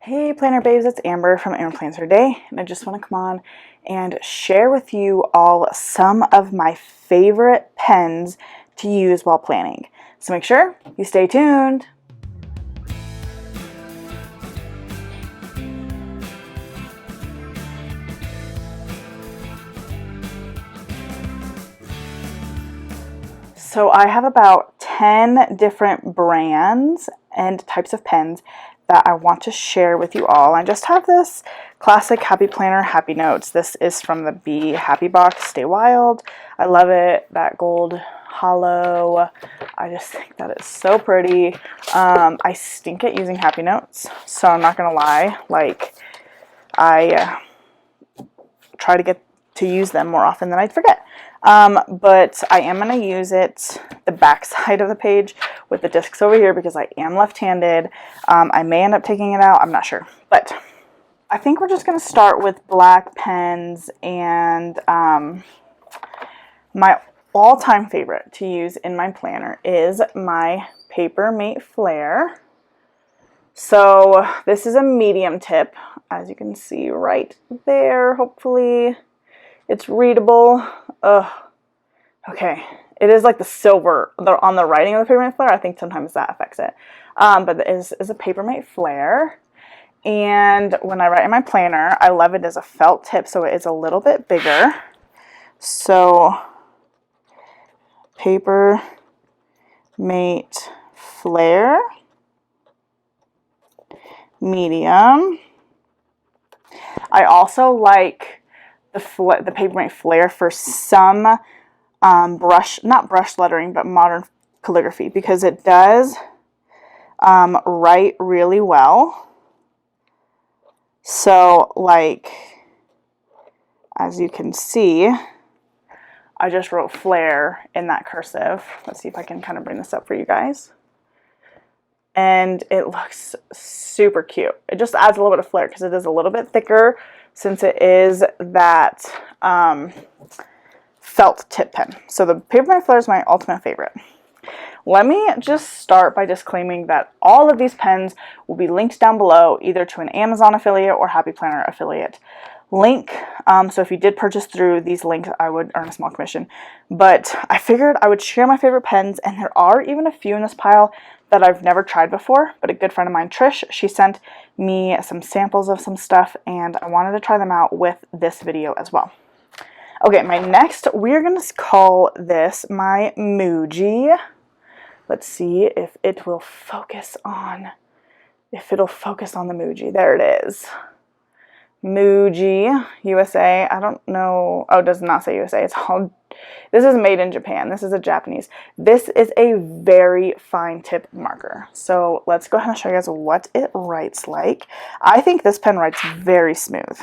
Hey planner babes, it's Amber from Amber Plans Her Day, and I just want to come on and share with you all some of my favorite pens to use while planning. So make sure you stay tuned. So I have about 10 different brands and types of pens that I want to share with you all. I just have this classic Happy Planner Happy Notes. This is from the Be Happy box, Stay Wild. I love it, that gold hollow. I just think that is so pretty. I stink at using Happy Notes, so I'm not gonna lie. Like, I try to get to use them more often than I forget. But I am going to use it, the back side of the page with the discs over here because I am left-handed. I may end up taking it out, I'm not sure. But I think we're just going to start with black pens, and my all-time favorite to use in my planner is my Paper Mate Flare. So this is a medium tip, as you can see right there, hopefully. It's readable. Okay. It is like the silver on the writing of the Paper Mate Flare. I think sometimes that affects it. But it is a Paper Mate Flare. And when I write in my planner, I love it as a felt tip, so it is a little bit bigger. So, Paper Mate Flare, medium. I also like the Paper Mate Flare for some not brush lettering, but modern calligraphy, because it does write really well. So, like, as you can see, I just wrote Flare in that cursive. Let's see if I can kind of bring this up for you guys. And it looks super cute. It just adds a little bit of flair because it is a little bit thicker, since it is that felt tip pen. So the Paper Mate Flare is my ultimate favorite. Let me just start by disclaiming that all of these pens will be linked down below, either to an Amazon affiliate or Happy Planner affiliate link. So if you did purchase through these links, I would earn a small commission. But I figured I would share my favorite pens, and there are even a few in this pile that I've never tried before, but a good friend of mine, Trish, she sent me some samples of some stuff, and I wanted to try them out with this video as well. Okay, my next, we're going to call this my Muji. Let's see if it will focus on, the Muji. There it is. Muji, USA. I don't know. Oh, it does not say USA. It's all, this is made in Japan. This is a Japanese. This is a very fine tip marker. So let's go ahead and show you guys what it writes like. I think this pen writes very smooth.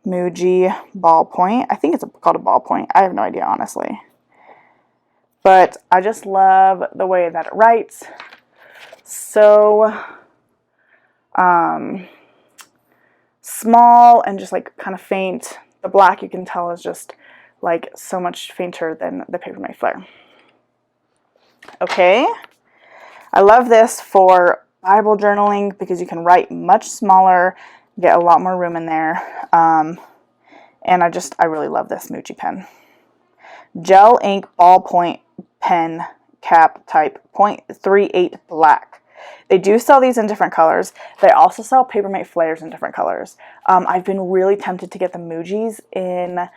Muji ballpoint. I think it's called a ballpoint. I have no idea, honestly. But I just love the way that it writes. So, small and just like kind of faint. The black, you can tell, is just like so much fainter than the Paper Mate Flare. Okay, I love this for Bible journaling because you can write much smaller, get a lot more room in there. And I really love this Muji pen. Gel ink ballpoint pen cap type 0.38 black. They do sell these in different colors. They also sell Paper Mate Flares in different colors. I've been really tempted to get the Mujis in,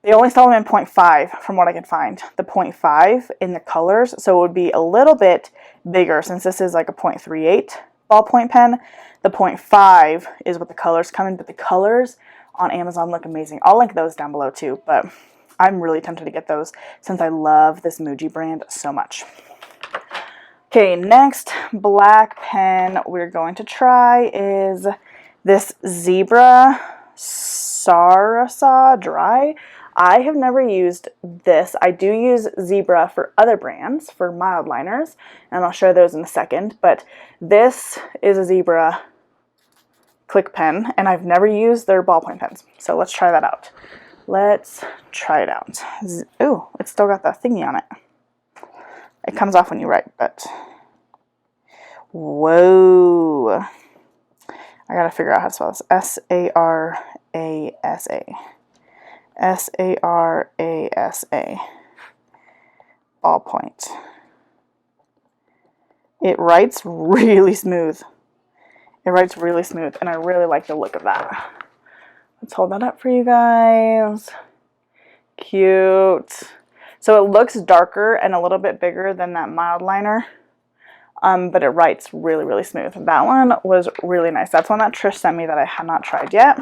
they only sell them in 0.5 from what I can find. The 0.5 in the colors, so it would be a little bit bigger since this is like a 0.38 ballpoint pen. The 0.5 is what the colors come in, but the colors on Amazon look amazing. I'll link those down below too, but I'm really tempted to get those since I love this Muji brand so much. Okay, next black pen we're going to try is this Zebra Sarasa Dry. I have never used this. I do use Zebra for other brands, for mild liners, and I'll show those in a second, but this is a Zebra click pen, and I've never used their ballpoint pens, so let's try that out. Let's try it out. Ooh, it's still got that thingy on it. It comes off when you write, but whoa. I gotta figure out how to spell this. S-A-R-A-S-A. S-A-R-A-S-A. Ballpoint. It writes really smooth. It writes really smooth, and I really like the look of that. Let's hold that up for you guys. Cute. So it looks darker and a little bit bigger than that mild liner, but it writes really, really smooth. That one was really nice. That's one that Trish sent me that I had not tried yet.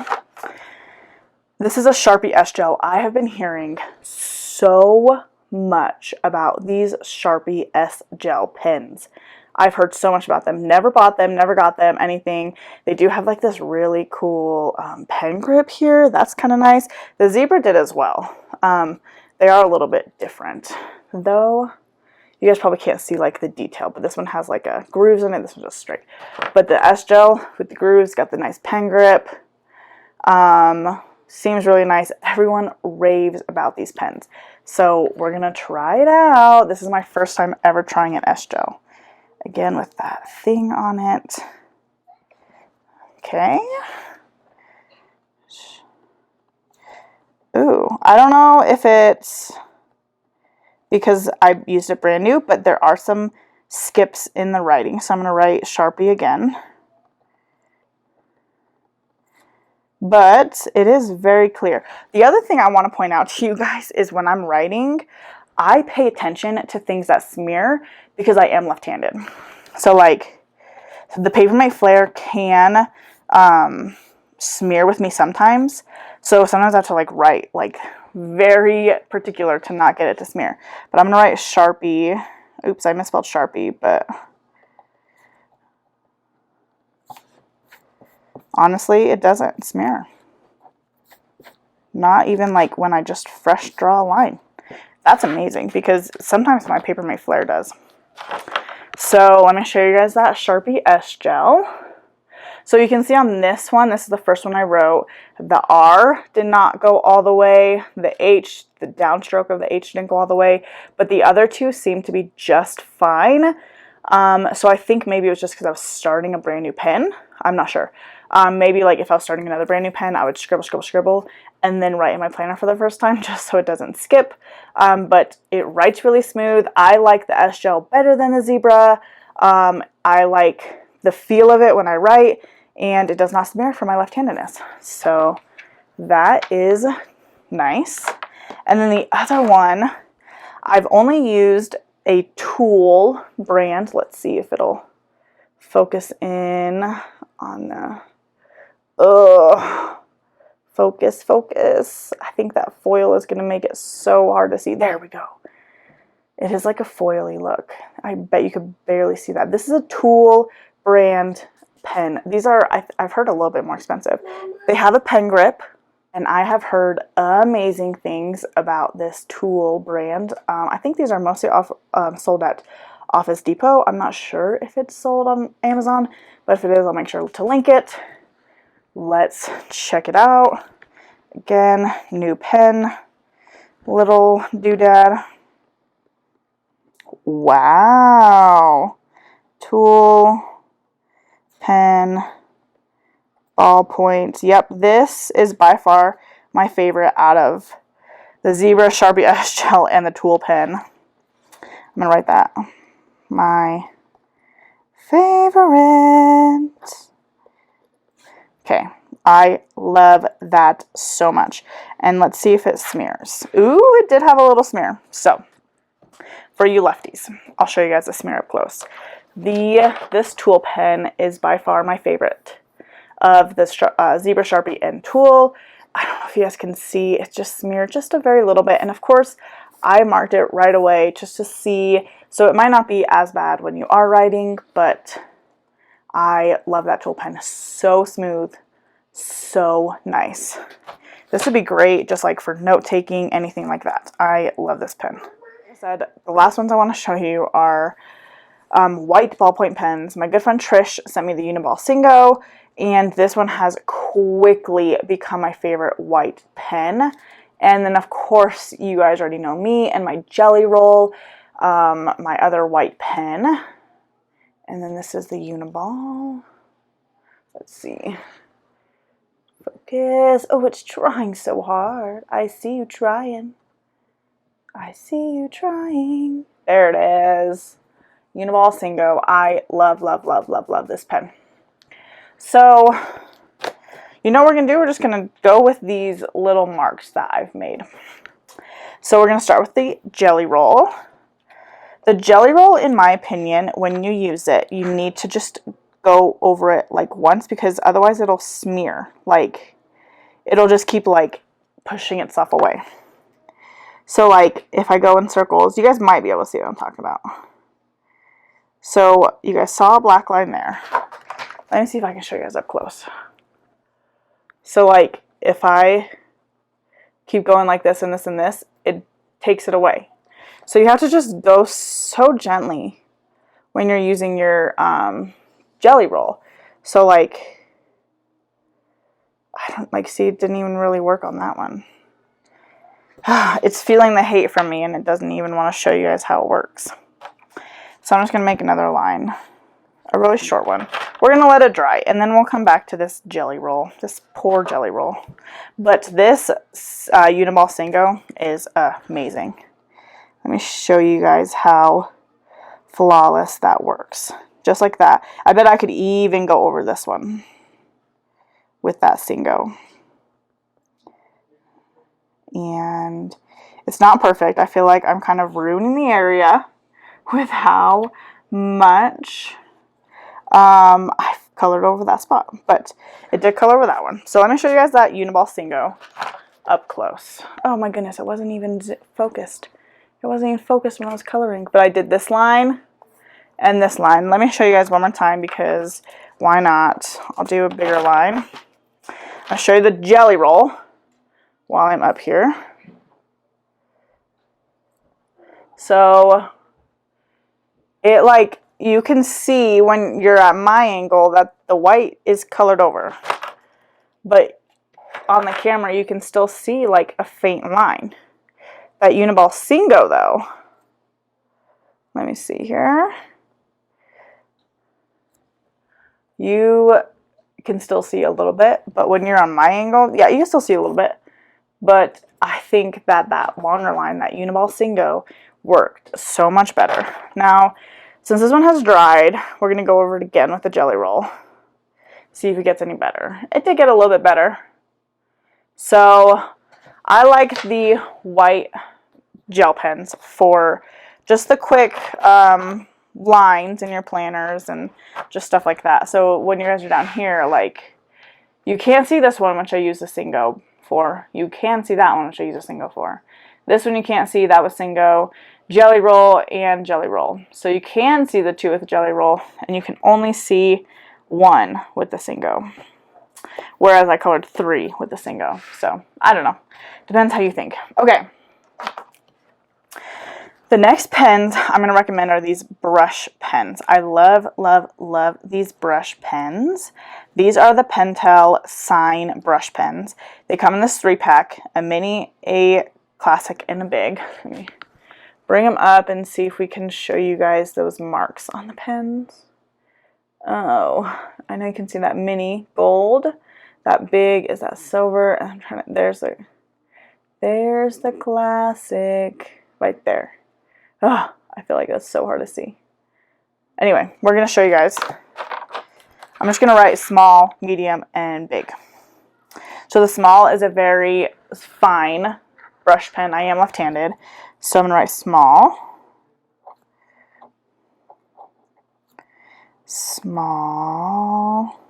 This is a Sharpie S Gel. I have been hearing so much about these Sharpie S Gel pens. I've heard so much about them. Never bought them, never got them, anything. They do have like this really cool pen grip here. That's kind of nice. The Zebra did as well. They are a little bit different, though. You guys probably can't see like the detail, but this one has like a grooves in it. This one's just straight. But the S Gel with the grooves got the nice pen grip. Seems really nice. Everyone raves about these pens. So we're going to try it out. This is my first time ever trying an S Gel. Again, with that thing on it. Okay. Ooh, I don't know if it's because I used it brand new, but there are some skips in the writing. So I'm going to write Sharpie again. But it is very clear. The other thing I want to point out to you guys is when I'm writing, I pay attention to things that smear because I am left-handed. So like the Papermate Flare can smear with me sometimes. So sometimes I have to like write like very particular to not get it to smear. But I'm going to write Sharpie. Oops, I misspelled Sharpie, but honestly, it doesn't smear. Not even like when I just fresh draw a line. That's amazing because sometimes my Papermate Flare does. So let me show you guys that Sharpie S Gel. So you can see on this one, this is the first one I wrote, the R did not go all the way. The H, the downstroke of the H didn't go all the way. But the other two seem to be just fine. So I think maybe it was just because I was starting a brand new pen. I'm not sure. Maybe like if I was starting another brand new pen, I would scribble, scribble, scribble, and then write in my planner for the first time just so it doesn't skip. But it writes really smooth. I like the S Gel better than the Zebra. I like the feel of it when I write, and it does not smear for my left-handedness. So that is nice. And then the other one, I've only used a Tool brand. Let's see if it'll focus in on the... Focus, focus. I think that foil is going to make it so hard to see. There we go. It is like a foily look. I bet you could barely see that. This is a Tool brand pen. These are, I've heard, a little bit more expensive. They have a pen grip, and I have heard amazing things about this Tool brand. I think these are mostly sold at Office Depot. I'm not sure if it's sold on Amazon, but if it is, I'll make sure to link it. Let's check it out. Again, new pen, little doodad. Wow. Tool, pen, ballpoint. Yep, this is by far my favorite out of the Zebra, Sharpie S Gel, and the Tool pen. I'm going to write that. My favorite. Okay, I love that so much. And let's see if it smears. Ooh, it did have a little smear. So, for you lefties, I'll show you guys the smear up close. This Tool pen is by far my favorite of the Zebra, Sharpie, and Tool. I don't know if you guys can see, it just smeared just a very little bit. And of course, I marked it right away just to see. So it might not be as bad when you are writing, but I love that Tool pen. So smooth, so nice. This would be great just like for note taking, anything like that. I love this pen. Like I said, the last ones I want to show you are white ballpoint pens. My good friend Trish sent me the Uniball Singo, and this one has quickly become my favorite white pen. And then of course, you guys already know me and my Jelly Roll, my other white pen. And then this is the Uniball. Let's see. Focus. Oh, it's trying so hard. I see you trying. I see you trying. There it is. Uniball CO. I love, love, love, love, love this pen. So, you know what we're going to do? We're just going to go with these little marks that I've made. So we're going to start with the jelly roll. The jelly roll, in my opinion, when you use it, you need to just go over it like once, because otherwise it'll smear. Like, it'll just keep like pushing itself away. So like if I go in circles, you guys might be able to see what I'm talking about. So you guys saw a black line there. Let me see if I can show you guys up close. So like if I keep going like this and this and this, it takes it away. So you have to just go so gently when you're using your jelly roll. So like, I don't like, see, it didn't even really work on that one. It's feeling the hate from me, and it doesn't even want to show you guys how it works. So I'm just going to make another line, a really short one. We're going to let it dry, and then we'll come back to this jelly roll, this poor jelly roll. But this Uniball CO is amazing. Let me show you guys how flawless that works. Just like that. I bet I could even go over this one with that CO. And it's not perfect. I feel like I'm kind of ruining the area with how much I've colored over that spot, but it did color over that one. So let me show you guys that Uniball CO up close. Oh my goodness, it wasn't even focused. It wasn't even focused when I was coloring, but I did this line and this line. Let me show you guys one more time, because why not? I'll do a bigger line. I'll show you the jelly roll while I'm up here. So it, like, you can see when you're at my angle that the white is colored over, but on the camera you can still see like a faint line. That Uniball CO though, let me see here, you can still see a little bit, but when you're on my angle, yeah, you can still see a little bit. But I think that that longer line, that Uniball CO, worked so much better. Now, since this one has dried, we're going to go over it again with the jelly roll. See if it gets any better. It did get a little bit better. So, I like the white gel pens for just the quick lines in your planners and just stuff like that. So, when you guys are down here, like, you can't see this one, which I use the CO for. You can see that one, which I use a CO for. This one you can't see, that was CO, jelly roll, and jelly roll. So you can see the two with the jelly roll, and you can only see one with the CO. Whereas I colored 3 with the CO. So, I don't know. Depends how you think. Okay. The next pens I'm going to recommend are these brush pens. I love, love, love these brush pens. These are the Pentel Sign brush pens. They come in this 3-pack, a mini, a classic, and a big. Let me bring them up and see if we can show you guys those marks on the pens. Oh, I know you can see that mini gold. That big is that silver. And I'm trying to, there's the classic right there. Oh, I feel like that's so hard to see. Anyway, we're going to show you guys. I'm just going to write small, medium, and big. So the small is a very fine brush pen. I am left-handed, so I'm going to write small. Small.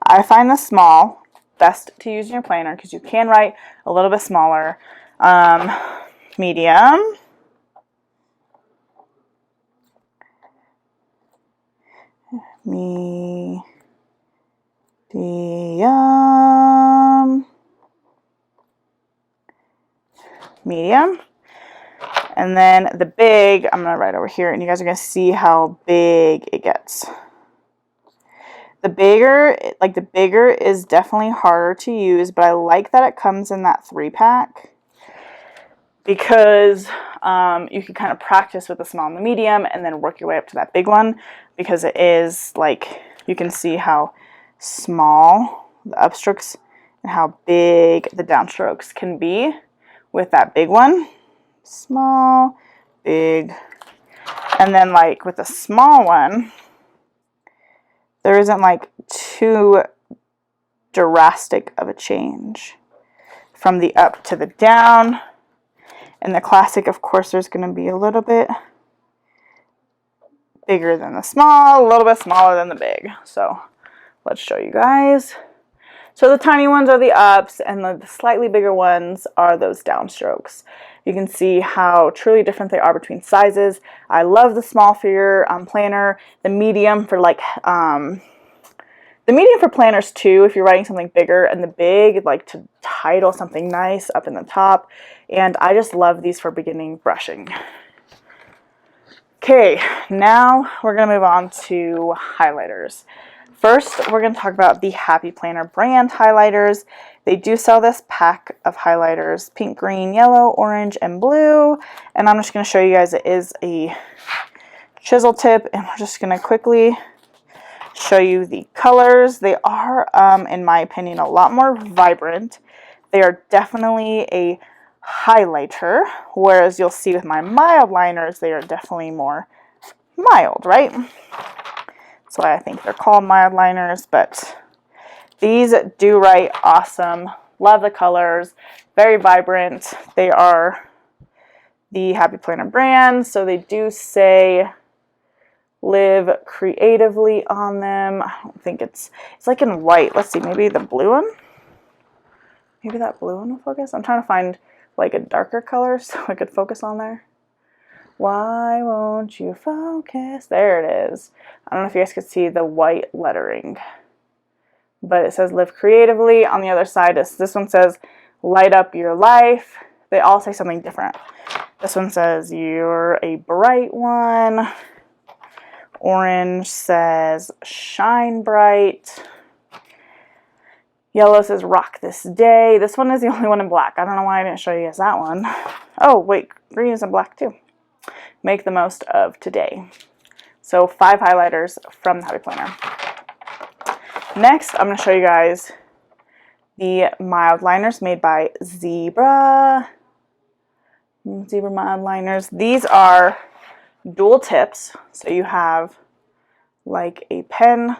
I find the small best to use in your planner because you can write a little bit smaller. Medium. Medium. Medium. And then the big, I'm going to write over here, and you guys are going to see how big it gets. The bigger is definitely harder to use, but I like that it comes in that 3-pack because you can kind of practice with the small and the medium and then work your way up to that big one, because it is like, you can see how small the upstrokes and how big the downstrokes can be with that big one. Small, big. And then like with the small one, there isn't like too drastic of a change from the up to the down. In the classic, of course, there's going to be a little bit bigger than the small, a little bit smaller than the big. So let's show you guys. So the tiny ones are the ups, and the slightly bigger ones are those downstrokes. You can see how truly different they are between sizes. I love the small for your planner, the medium for like the medium for planners too, if you're writing something bigger, and the big like to title something nice up in the top. And I just love these for beginning brushing. Okay, now we're going to move on to highlighters. First, we're going to talk about the Happy Planner brand highlighters. They do sell this pack of highlighters, pink, green, yellow, orange, and blue. And I'm just going to show you guys it is a chisel tip, and we're just going to quickly show you the colors. They are, in my opinion, a lot more vibrant. They are definitely a highlighter, whereas you'll see with my mild liners, they are definitely more mild, right? That's why I think they're called mild liners, but these do write awesome. Love the colors, very vibrant. They are the Happy Planner brand, so they do say live creatively on them. I don't think it's like in white. Let's see, maybe the blue one? Maybe that blue one will focus. I'm trying to find like a darker color so I could focus on there. Why won't you focus? There it is. I don't know if you guys could see the white lettering, but it says live creatively. On the other side, this one says light up your life. They all say something different. This one says you're a bright one. Orange says shine bright. Yellow says rock this day. This one is the only one in black. I don't know why I didn't show you guys that one. Oh, wait, green is in black too. Make the most of today. So 5 highlighters from the Happy Planner. Next, I'm going to show you guys the mild liners made by Zebra. Zebra mild liners. These are dual tips. So you have like a pen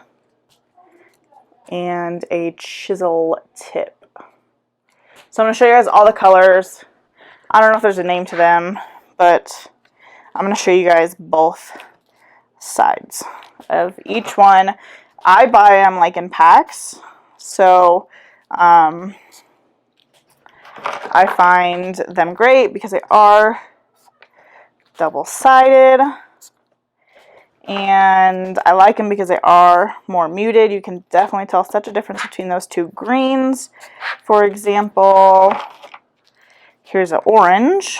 and a chisel tip. So I'm going to show you guys all the colors. I don't know if there's a name to them, but I'm going to show you guys both sides of each one. I buy them like in packs, so I find them great because they are double-sided, and I like them because they are more muted. You can definitely tell such a difference between those two greens. For example, here's an orange.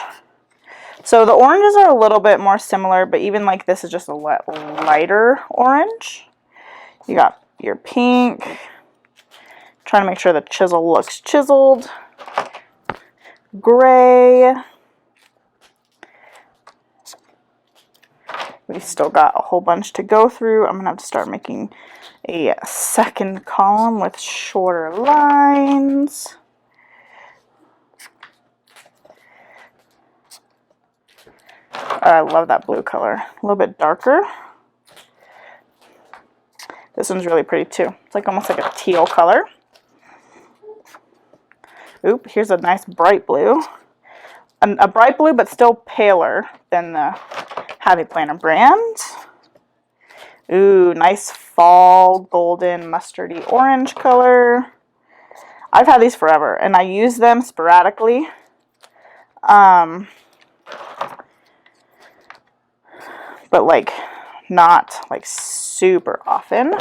So the oranges are a little bit more similar, but even like this is just a lighter orange. You got your pink. Trying to make sure the chisel looks chiseled. Gray. We still got a whole bunch to go through. I'm going to have to start making a second column with shorter lines. I love that blue color. A little bit darker. This one's really pretty too. It's like almost like a teal color. Oop, here's a nice bright blue. A bright blue, but still paler than the Happy Planner brand. Ooh, nice fall golden mustardy orange color. I've had these forever, and I use them sporadically. But like not like super often.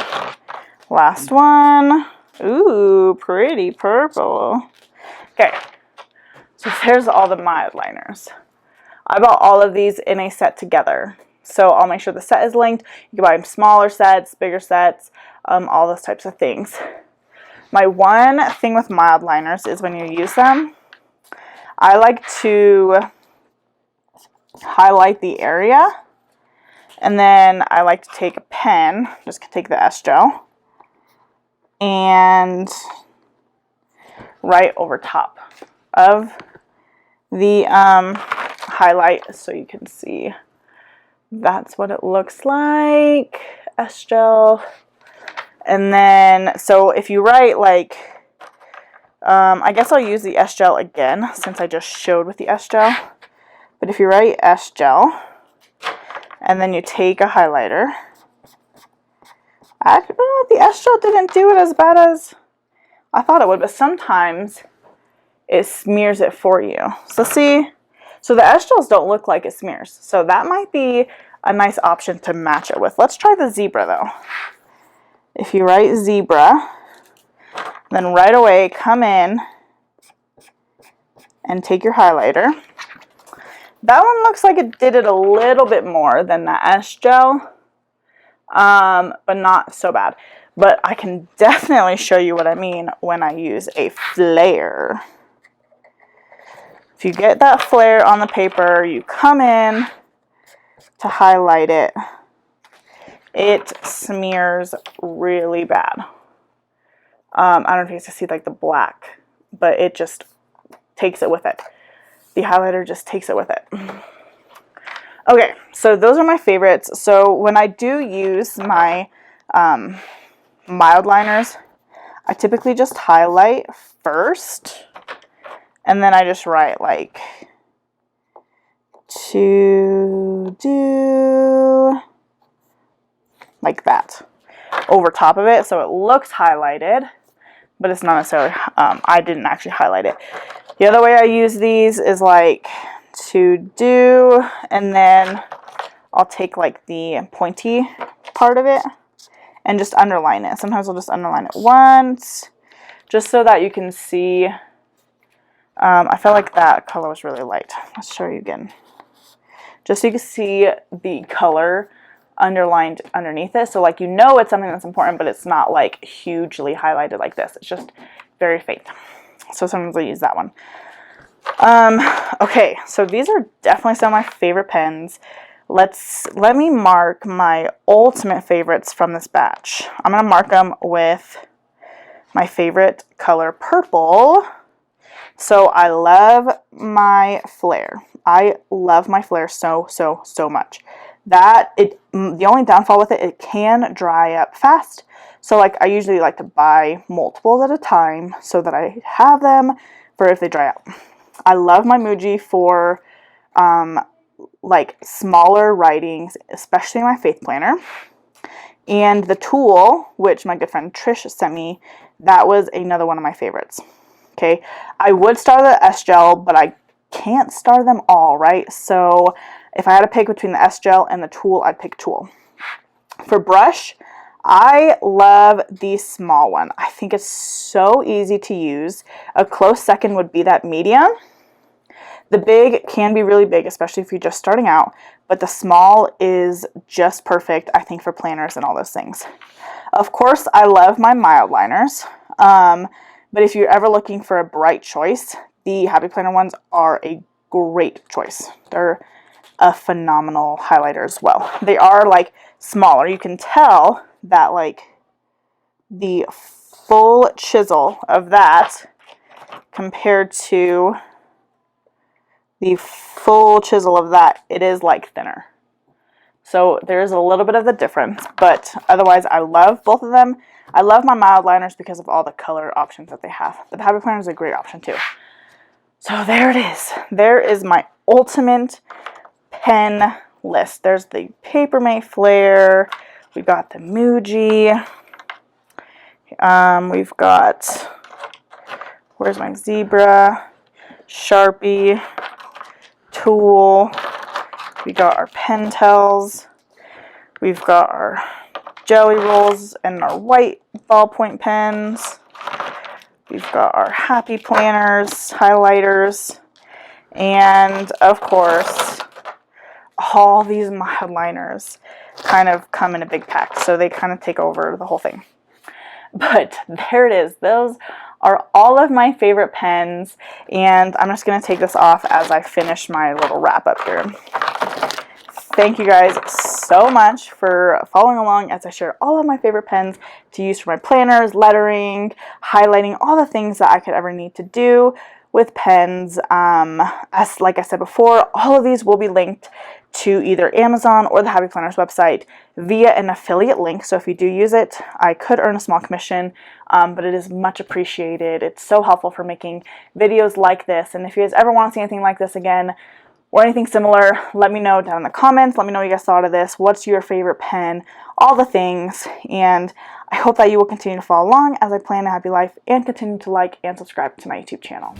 Last one. Ooh, pretty purple. Okay, so there's all the mild liners. I bought all of these in a set together. So I'll make sure the set is linked. You can buy smaller sets, bigger sets, all those types of things. My one thing with mild liners is when you use them, I like to highlight the area. And then I like to take a pen, just take the S gel, and right over top of the highlight so you can see that's what it looks like. S-gel. And then, so if you write like, I guess I'll use the S-gel again since I just showed with the S-gel. But if you write S-gel and then you take a highlighter, actually, the S-gel didn't do it as bad as I thought it would, but sometimes it smears it for you. So see, so the S-gels don't look like it smears. So that might be a nice option to match it with. Let's try the zebra though. If you write zebra, then right away come in and take your highlighter. That one looks like it did it a little bit more than the S-gel, but not so bad. But I can definitely show you what I mean when I use a flare. If you get that flare on the paper, you come in to highlight it, it smears really bad. I don't know if you can see like the black, but it just takes it with it. The highlighter just takes it with it. Okay, so those are my favorites. So when I do use my mild liners, I typically just highlight first, and then I just write like to do like that over top of it, so it looks highlighted, but it's not necessarily, I didn't actually highlight it. The other way I use these is like to do, and then I'll take like the pointy part of it and just underline it. Sometimes I'll just underline it once, just so that you can see. I felt like that color was really light. Let's show you again. Just so you can see the color underlined underneath it. So like, you know, it's something that's important, but it's not like hugely highlighted like this. It's just very faint. So sometimes I use that one. Okay, so these are definitely some of my favorite pens. Let me mark my ultimate favorites from this batch. I'm going to mark them with my favorite color, purple. So I love my flare. I love my flare so much. The only downfall with it, it can dry up fast. So like, I usually like to buy multiples at a time so that I have them for if they dry out. I love my Muji for like smaller writings, especially my faith planner. And the tool, which my good friend Trish sent me, that was another one of my favorites. Okay, I would star the S-gel, but I can't star them all, right? So if I had to pick between the S-gel and the tool, I'd pick tool. For brush, I love the small one. I think it's so easy to use. A close second would be that medium. The big can be really big, especially if you're just starting out, but the small is just perfect, I think, for planners and all those things. Of course, I love my mild liners, but if you're ever looking for a bright choice, the Happy Planner ones are a great choice. They're a phenomenal highlighter as well. They are like smaller. You can tell that like the full chisel of that compared to the full chisel of that, it is like thinner. So there's a little bit of the difference, but otherwise I love both of them. I love my mild liners because of all the color options that they have. But the Happy Planner is a great option too. So there it is. There is my ultimate pen list. There's the Papermate Flare. We got the Muji. We've got, where's my Zebra? Sharpie. Tool. We got our Pentels. We've got our Jelly Rolls and our white ballpoint pens. We've got our Happy Planners, highlighters, and of course, all these mild liners kind of come in a big pack, so they kind of take over the whole thing. But there it is. Those are all of my favorite pens, and I'm just going to take this off as I finish my little wrap up here. thank you guys so much for following along as I share all of my favorite pens to use for my planners, lettering, highlighting, all the things that I could ever need to do with pens. As like I said before, all of these will be linked to either Amazon or the Happy Planners website via an affiliate link. So if you do use it, I could earn a small commission, but it is much appreciated. It's so helpful for making videos like this. And if you guys ever want to see anything like this again, or anything similar, let me know down in the comments. Let me know what you guys thought of this. What's your favorite pen? All the things. And I hope that you will continue to follow along as I plan a happy life and continue to like and subscribe to my YouTube channel.